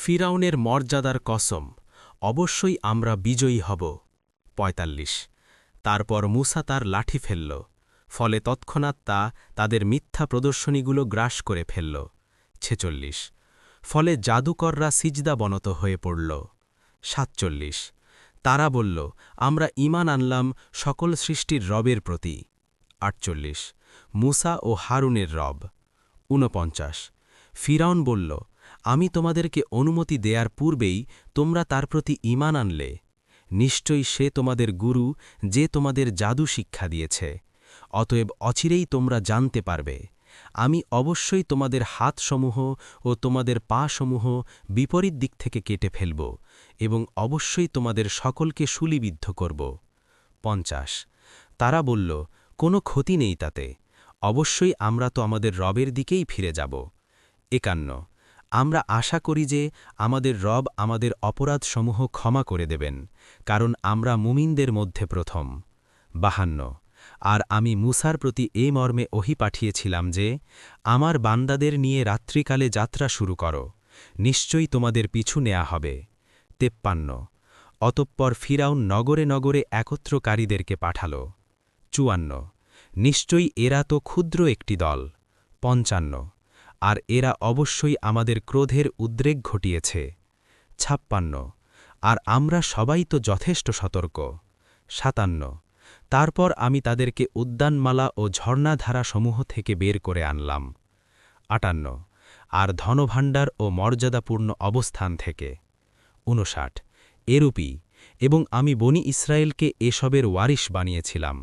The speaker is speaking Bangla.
ফিরাউনের মর্যাদার কসম, অবশ্যই আমরা বিজয়ী হব। ৪৫। তারপর মূসা তার লাঠি ফেলল, ফলে তৎক্ষণাৎ তা তাদের মিথ্যা প্রদর্শনীগুলো গ্রাস করে ফেলল। ৪৬। ফলে জাদুকররা সিজদাবনত হয়ে পড়ল। ৪৭। তারা বলল, আমরা ঈমান আনলাম সকল সৃষ্টির রবের প্রতি। ৪৮। মূসা ও হারুনের রব। ৪৯। ফিরাউন বলল, আমি তোমাদেরকে অনুমতি দেয়ার পূর্বেই তোমরা তার প্রতি ঈমান আনলে। নিশ্চয়ই সে তোমাদের গুরু, যে তোমাদের জাদু শিক্ষা দিয়েছে। অতএব অচিরেই তোমরা জানতে পারবে। আমি অবশ্যই তোমাদের হাতসমূহ ও তোমাদের পা-সমূহ বিপরীত দিক থেকে কেটে ফেলব এবং অবশ্যই তোমাদের সকলকে শূলিবিদ্ধ করব। ৫০। তারা বলল, কোনো ক্ষতি নেই তাতে, অবশ্যই আমরা তো আমাদের রবের দিকেই ফিরে যাব। ৫১। আমরা আশা করি যে আমাদের রব আমাদের অপরাধসমূহ ক্ষমা করে দেবেন, কারণ আমরা মুমিনদের মধ্যে প্রথম। ৫২। আর আমি মূসার প্রতি এই মর্মে ওহী পাঠিয়েছিলাম যে, আমার বান্দাদের নিয়ে রাত্রিকালে যাত্রা শুরু করো, নিশ্চয়ই তোমাদের পিছু নেয়া হবে। ৫৩। অতঃপর ফিরাউন নগরে নগরে একত্রকারীদেরকে পাঠাল। ৫৪। নিশ্চয়ই এরা তো ক্ষুদ্র একটি দল। ৫৫। আর এরা অবশ্যই আমাদের ক্রোধের উদ্রেক ঘটিয়েছে। ৫৬। আর আমরা সবাই তো যথেষ্ট সতর্ক। ৫৭। তারপর আমি তাদেরকে উদ্যানমালা ও ঝর্ণাধারাসমূহ থেকে বের করে আনলাম। ৫৮। আর ধনভাণ্ডার ও মর্যাদাপূর্ণ অবস্থান থেকে। ৫৯। এরূপই, এবং আমি বনি ইসরায়েলকে এসবের ওয়ারিশ বানিয়েছিলাম।